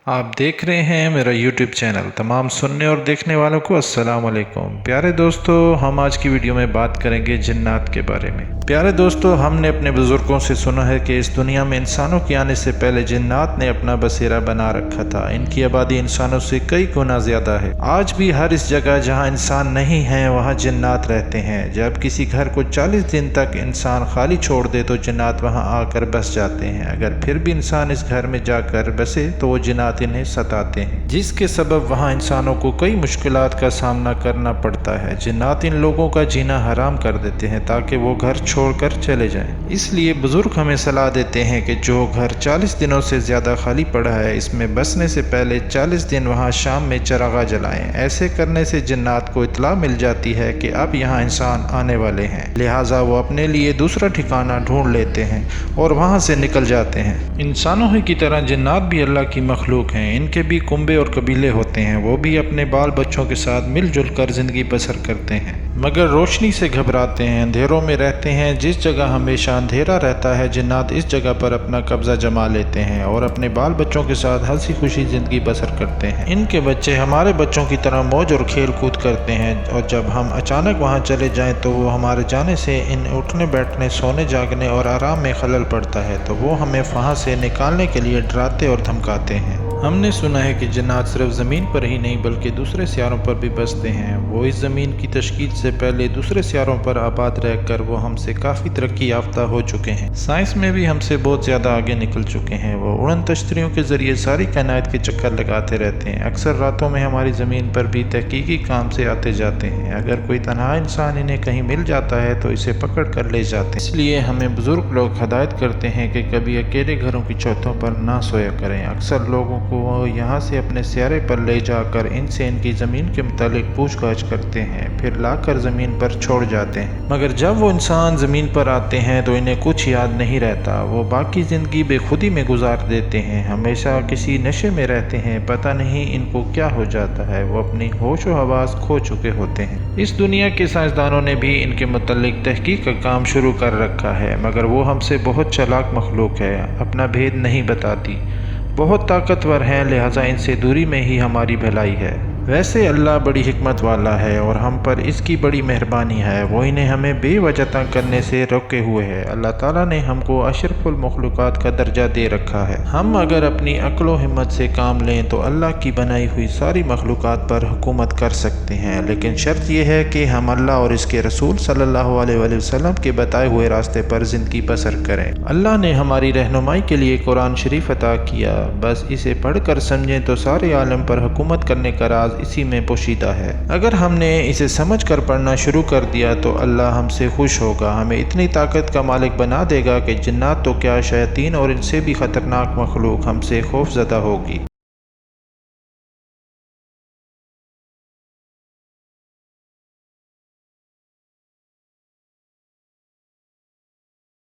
آپ دیکھ رہے ہیں میرا یوٹیوب چینل۔ تمام سننے اور دیکھنے والوں کو السلام علیکم۔ پیارے دوستو، ہم آج کی ویڈیو میں بات کریں گے جنات کے بارے میں۔ پیارے دوستو، ہم نے اپنے بزرگوں سے سنا ہے کہ اس دنیا میں انسانوں کے آنے سے پہلے جنات نے اپنا بسیرا بنا رکھا تھا۔ ان کی آبادی انسانوں سے کئی گنا زیادہ ہے۔ آج بھی ہر اس جگہ جہاں انسان نہیں ہیں وہاں جنات رہتے ہیں۔ جب کسی گھر کو 40 دن تک انسان خالی چھوڑ دے تو جنات وہاں آ کر بس جاتے ہیں۔ اگر پھر بھی انسان اس گھر میں جا کر بسے تو وہ جنات انہیں ستاتے ہیں، جس کے سبب وہاں انسانوں کو کئی مشکلات کا سامنا کرنا پڑتا ہے۔ جنات ان لوگوں کا جینا حرام کر دیتے ہیں تاکہ وہ گھر چھوڑ کر چلے جائیں۔ اس لیے بزرگ ہمیں صلاح دیتے ہیں کہ جو گھر 40 دنوں سے زیادہ خالی پڑا ہے اس میں بسنے سے پہلے 40 دن وہاں شام میں چراغاں جلائیں۔ ایسے کرنے سے جنات کو اطلاع مل جاتی ہے کہ اب یہاں انسان آنے والے ہیں، لہٰذا وہ اپنے لیے دوسرا ٹھکانہ ڈھونڈ لیتے ہیں اور وہاں سے نکل جاتے ہیں۔ انسانوں ہی کی طرح جنات بھی اللہ کی مخلوق ہیں۔ ان کے بھی کنبے اور قبیلے ہوتے ہیں۔ وہ بھی اپنے بال بچوں کے ساتھ مل جل کر زندگی بسر کرتے ہیں، مگر روشنی سے گھبراتے ہیں، اندھیروں میں رہتے ہیں۔ جس جگہ ہمیشہ اندھیرا رہتا ہے جنات اس جگہ پر اپنا قبضہ جما لیتے ہیں اور اپنے بال بچوں کے ساتھ ہنسی خوشی زندگی بسر کرتے ہیں۔ ان کے بچے ہمارے بچوں کی طرح موج اور کھیل کود کرتے ہیں، اور جب ہم اچانک وہاں چلے جائیں تو وہ ہمارے جانے سے ان اٹھنے بیٹھنے، سونے جاگنے اور آرام میں خلل پڑتا ہے، تو وہ ہمیں وہاں سے نکالنے کے لیے ڈراتے اور دھمکاتے ہیں۔ ہم نے سنا ہے کہ جنات صرف زمین پر ہی نہیں بلکہ دوسرے سیاروں پر بھی بستے ہیں۔ وہ اس زمین کی تشکیل سے پہلے دوسرے سیاروں پر آباد رہ کر وہ ہم سے کافی ترقی یافتہ ہو چکے ہیں۔ سائنس میں بھی ہم سے بہت زیادہ آگے نکل چکے ہیں۔ وہ اڑن تشتریوں کے ذریعے ساری کائنات کے چکر لگاتے رہتے ہیں۔ اکثر راتوں میں ہماری زمین پر بھی تحقیقی کام سے آتے جاتے ہیں۔ اگر کوئی تنہا انسان انہیں کہیں مل جاتا ہے تو اسے پکڑ کر لے جاتے ہیں۔ اس لیے ہمیں بزرگ لوگ ہدایت کرتے ہیں کہ کبھی اکیلے گھروں کی چھتوں پر نہ سویا کریں۔ اکثر لوگوں کو وہ یہاں سے اپنے سیارے پر لے جا کر ان سے ان کی زمین کے متعلق پوچھ گچھ کرتے ہیں، پھر لا کر زمین پر چھوڑ جاتے ہیں۔ مگر جب وہ انسان زمین پر آتے ہیں تو انہیں کچھ یاد نہیں رہتا۔ وہ باقی زندگی بے خودی میں گزار دیتے ہیں، ہمیشہ کسی نشے میں رہتے ہیں، پتہ نہیں ان کو کیا ہو جاتا ہے۔ وہ اپنی ہوش و حواس کھو چکے ہوتے ہیں۔ اس دنیا کے سائنسدانوں نے بھی ان کے متعلق تحقیق کا کام شروع کر رکھا ہے، مگر وہ ہم سے بہت چالاک مخلوق ہے، اپنا بھید نہیں بتاتی، بہت طاقتور ہیں، لہٰذا ان سے دوری میں ہی ہماری بھلائی ہے۔ ویسے اللہ بڑی حکمت والا ہے اور ہم پر اس کی بڑی مہربانی ہے، وہ انہیں ہمیں بے وجہ تنگ کرنے سے روکے ہوئے ہے۔ اللہ تعالیٰ نے ہم کو اشرف المخلوقات کا درجہ دے رکھا ہے۔ ہم اگر اپنی عقل و ہمت سے کام لیں تو اللہ کی بنائی ہوئی ساری مخلوقات پر حکومت کر سکتے ہیں، لیکن شرط یہ ہے کہ ہم اللہ اور اس کے رسول صلی اللہ علیہ وآلہ وسلم کے بتائے ہوئے راستے پر زندگی بسر کریں۔ اللہ نے ہماری رہنمائی کے لیے قرآن شریف عطا کیا، بس اسے پڑھ کر سمجھیں تو سارے عالم پر حکومت کرنے کا راز اسی میں پوشیدہ ہے۔ اگر ہم نے اسے سمجھ کر پڑھنا شروع کر دیا تو اللہ ہم سے خوش ہوگا، ہمیں اتنی طاقت کا مالک بنا دے گا کہ جنات تو کیا، شیاطین اور ان سے بھی خطرناک مخلوق ہم سے خوف زدہ ہوگی۔